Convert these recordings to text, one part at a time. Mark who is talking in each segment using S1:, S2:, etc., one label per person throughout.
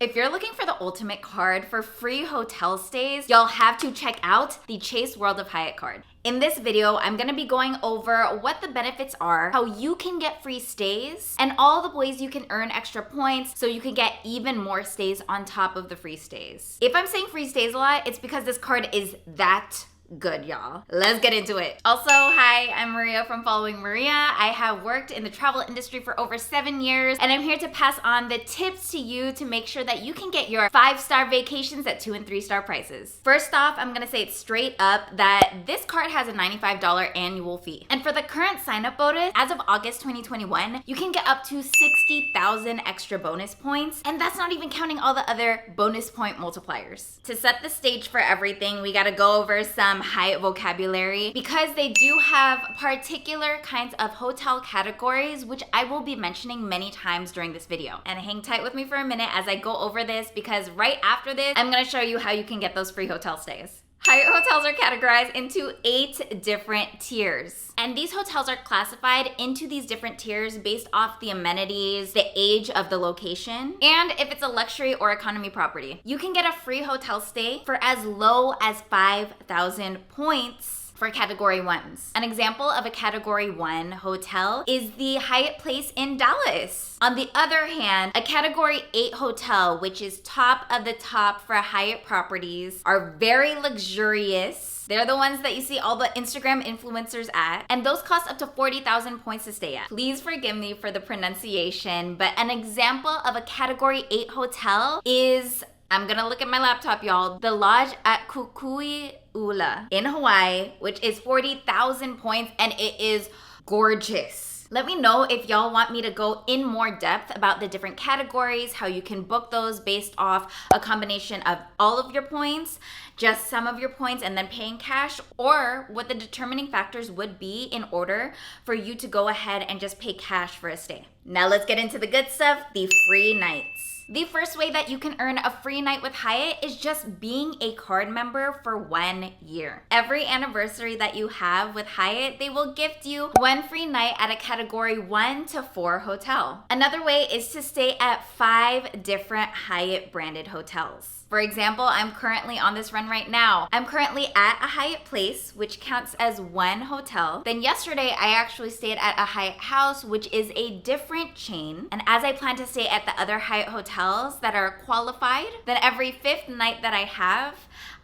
S1: If you're looking for the ultimate card for free hotel stays, you'll have to check out the Chase World of Hyatt card. In this video, I'm gonna be going over what the benefits are, how you can get free stays, and all the ways you can earn extra points so you can get even more stays on top of the free stays. If I'm saying free stays a lot, it's because this card is that good, y'all. Let's get into it. Also, hi, I'm Maria from Following Maria. I have worked in the travel industry for over 7 years, and I'm here to pass on the tips to you to make sure that you can get your 5-star vacations at 2- and 3-star prices. First off, I'm gonna say it straight up that this card has a $95 annual fee. And for the current sign-up bonus, as of August 2021, you can get up to 60,000 extra bonus points, and that's not even counting all the other bonus point multipliers. To set the stage for everything, we gotta go over some Hyatt vocabulary because they do have particular kinds of hotel categories which I will be mentioning many times during this video. And hang tight with me for a minute as I go over this because right after this, I'm gonna show you how you can get those free hotel stays. Hyatt hotels are categorized into 8 different tiers. And these hotels are classified into these different tiers based off the amenities, the age of the location, and if it's a luxury or economy property. You can get a free hotel stay for as low as 5,000 points for Category 1s. An example of a Category 1 hotel is the Hyatt Place in Dallas. On the other hand, a Category 8 hotel, which is top of the top for Hyatt properties, are very luxurious. They're the ones that you see all the Instagram influencers at, and those cost up to 40,000 points to stay at. Please forgive me for the pronunciation, but an example of a Category 8 hotel is, I'm gonna look at my laptop, y'all, the Lodge at Kukui'ula in Hawaii, which is 40,000 points, and it is gorgeous. Let me know if y'all want me to go in more depth about the different categories, how you can book those based off a combination of all of your points, just some of your points, and then paying cash, or what the determining factors would be in order for you to go ahead and just pay cash for a stay. Now let's get into the good stuff, the free nights. The first way that you can earn a free night with Hyatt is just being a card member for 1 year. Every anniversary that you have with Hyatt, they will gift you 1 free night at a Category 1 to 4 hotel. Another way is to stay at 5 different Hyatt branded hotels. For example, I'm currently on this run right now. I'm currently at a Hyatt Place, which counts as 1 hotel. Then yesterday, I actually stayed at a Hyatt House, which is a different chain. And as I plan to stay at the other Hyatt hotels that are qualified, then every 5th night that I have,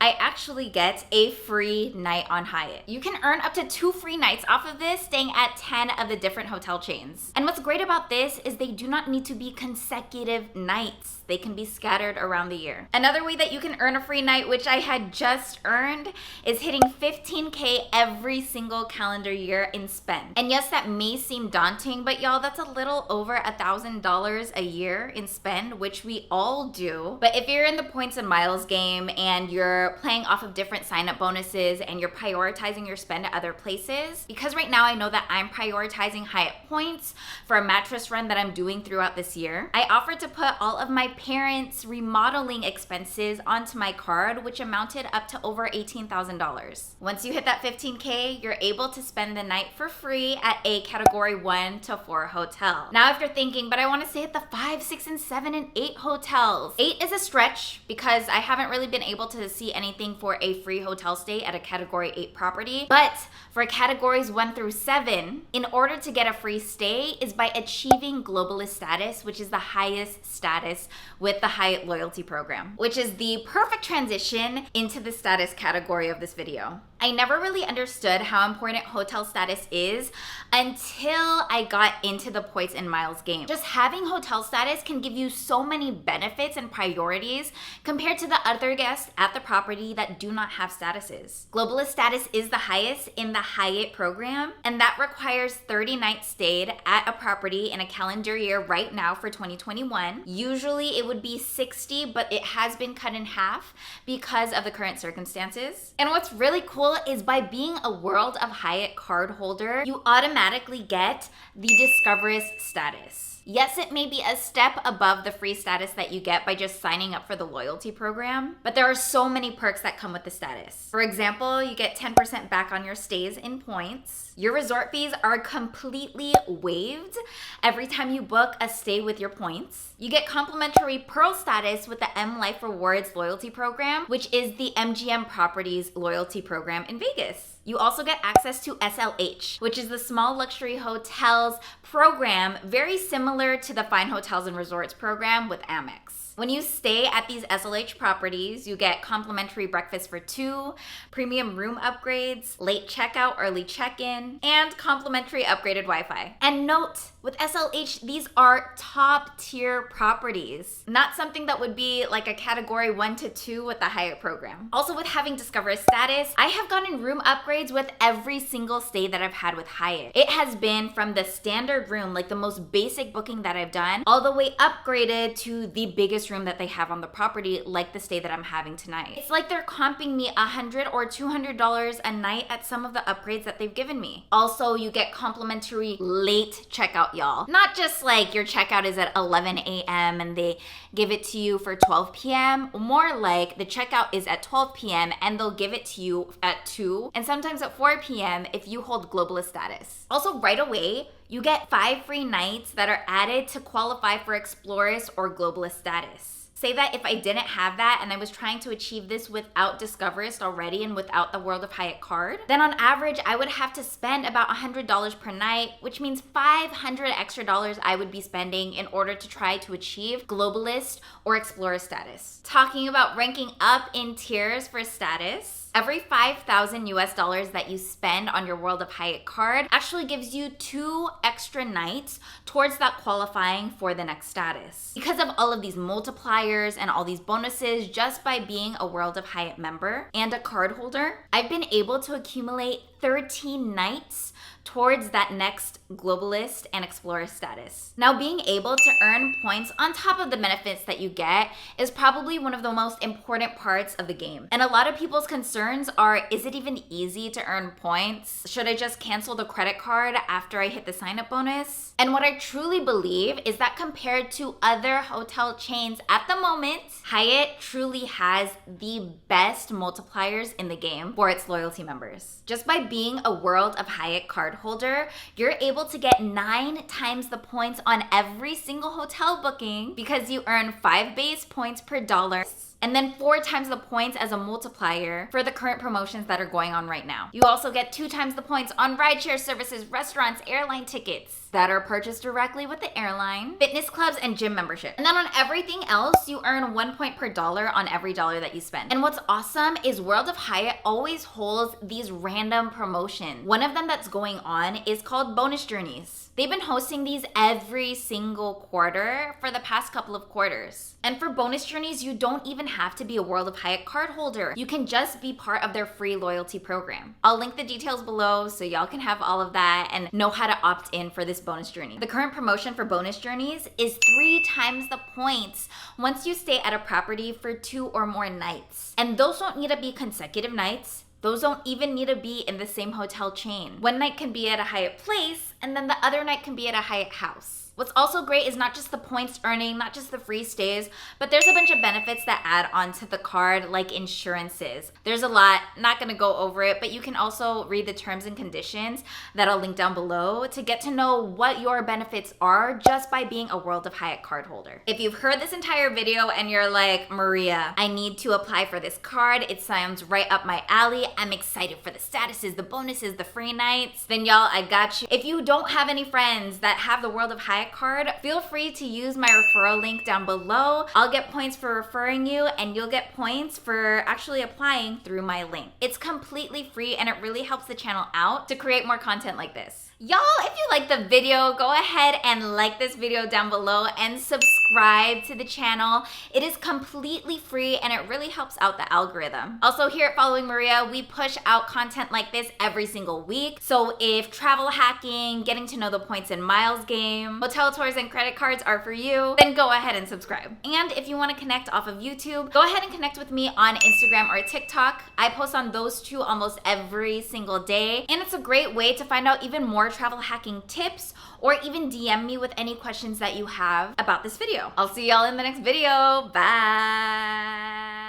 S1: I actually get a free night on Hyatt. You can earn up to 2 free nights off of this, staying at 10 of the different hotel chains. And what's great about this is they do not need to be consecutive nights. They can be scattered around the year. Another way that you can earn a free night, which I had just earned, is hitting 15K every single calendar year in spend. And yes, that may seem daunting, but y'all, that's a little over $1,000 a year in spend, which we all do. But if you're in the points and miles game and you're playing off of different sign-up bonuses and you're prioritizing your spend at other places, because right now I know that I'm prioritizing Hyatt points for a mattress run that I'm doing throughout this year, I offered to put all of my parents' remodeling expenses onto my card, which amounted up to over $18,000. Once you hit that 15K, you're able to spend the night for free at a Category 1 to 4 hotel. Now, if you're thinking, but I want to stay at the 5, 6, and 7, and 8 hotels. 8 is a stretch because I haven't really been able to see anything for a free hotel stay at a Category 8 property. But for categories 1 through 7, in order to get a free stay is by achieving globalist status, which is the highest status with the Hyatt loyalty program, which is the perfect transition into the status category of this video. I never really understood how important hotel status is until I got into the points and miles game. Just having hotel status can give you so many benefits and priorities compared to the other guests at the property that do not have statuses. Globalist status is the highest in the Hyatt program, and that requires 30 nights stayed at a property in a calendar year right now for 2021. Usually it would be 60, but it has been cut in half because of the current circumstances. And what's really cool cool is by being a World of Hyatt card holder, you automatically get the Discoverist status. Yes, it may be a step above the free status that you get by just signing up for the loyalty program, but there are so many perks that come with the status. For example, you get 10% back on your stays in points. Your resort fees are completely waived every time you book a stay with your points. You get complimentary Pearl status with the M Life Rewards loyalty program, which is the MGM Properties loyalty program in Vegas. You also get access to SLH, which is the Small Luxury Hotels program, very similar to the Fine Hotels and Resorts program with Amex. When you stay at these SLH properties, you get complimentary breakfast for two, premium room upgrades, late checkout, early check-in, and complimentary upgraded Wi-Fi. And note, with SLH, these are top tier properties, not something that would be like a category 1 to 2 with the Hyatt program. Also, with having Discover status, I have gotten room upgrades with every single stay that I've had with Hyatt. It has been from the standard room, like the most basic booking that I've done, all the way upgraded to the biggest room that they have on the property, like the stay that I'm having tonight. It's like they're comping me $100 or $200 a night at some of the upgrades that they've given me. Also, you get complimentary late checkout, y'all. Not just like your checkout is at 11 a.m. and they give it to you for 12 p.m. More like the checkout is at 12 p.m. and they'll give it to you at 2 and sometimes at 4 p.m. if you hold globalist status. Also, right away, you get 5 free nights that are added to qualify for Explorist or Globalist status. Say that if I didn't have that and I was trying to achieve this without Discoverist already and without the World of Hyatt card, then on average, I would have to spend about $100 per night, which means $500 extra I would be spending in order to try to achieve Globalist or Explorer status. Talking about ranking up in tiers for status, every $5,000 that you spend on your World of Hyatt card actually gives you 2 extra nights towards that qualifying for the next status. Because of all of these multipliers and all these bonuses just by being a World of Hyatt member and a card holder, I've been able to accumulate 13 nights towards that next Globalist and Explorer status. Now, being able to earn points on top of the benefits that you get is probably one of the most important parts of the game. And a lot of people's concerns are, is it even easy to earn points? Should I just cancel the credit card after I hit the sign-up bonus? And what I truly believe is that compared to other hotel chains at the moment, Hyatt truly has the best multipliers in the game for its loyalty members. Just by being a World of Hyatt card holder, you're able to get 9 times the points on every single hotel booking because you earn 5 base points per dollar and then 4 times the points as a multiplier for the current promotions that are going on right now. You also get 2 times the points on rideshare services, restaurants, airline tickets that are purchased directly with the airline, fitness clubs, and gym membership. And then on everything else, you earn 1 point per dollar on every dollar that you spend. And what's awesome is World of Hyatt always holds these random promotions. One of them that's going on is called Bonus Journeys. They've been hosting these every single quarter for the past couple of quarters. And for Bonus Journeys, you don't even have to be a World of Hyatt card holder. You can just be part of their free loyalty program. I'll link the details below so y'all can have all of that and know how to opt in for this bonus journey. The current promotion for Bonus Journeys is 3 times the points once you stay at a property for 2 or more nights. And those don't need to be consecutive nights. Those don't even need to be in the same hotel chain. One night can be at a Hyatt Place, and then the other night can be at a Hyatt House. What's also great is not just the points earning, not just the free stays, but there's a bunch of benefits that add onto the card, like insurances. There's a lot, not gonna go over it, but you can also read the terms and conditions that I'll link down below to get to know what your benefits are just by being a World of Hyatt card holder. If you've heard this entire video and you're like, Maria, I need to apply for this card, it sounds right up my alley, I'm excited for the statuses, the bonuses, the free nights, then y'all, I got you. If you don't have any friends that have the World of Hyatt card, feel free to use my referral link down below. I'll get points for referring you and you'll get points for actually applying through my link. It's completely free and it really helps the channel out to create more content like this. Y'all, if you like the video, go ahead and like this video down below and subscribe to the channel. It is completely free and it really helps out the algorithm. Also, here at Following Maria, we push out content like this every single week. So if travel hacking, getting to know the points and miles game, hotel tours and credit cards are for you, then go ahead and subscribe. And if you want to connect off of YouTube, go ahead and connect with me on Instagram or TikTok. I post on those two almost every single day. And it's a great way to find out even more travel hacking tips, or even DM me with any questions that you have about this video. I'll see y'all in the next video. Bye.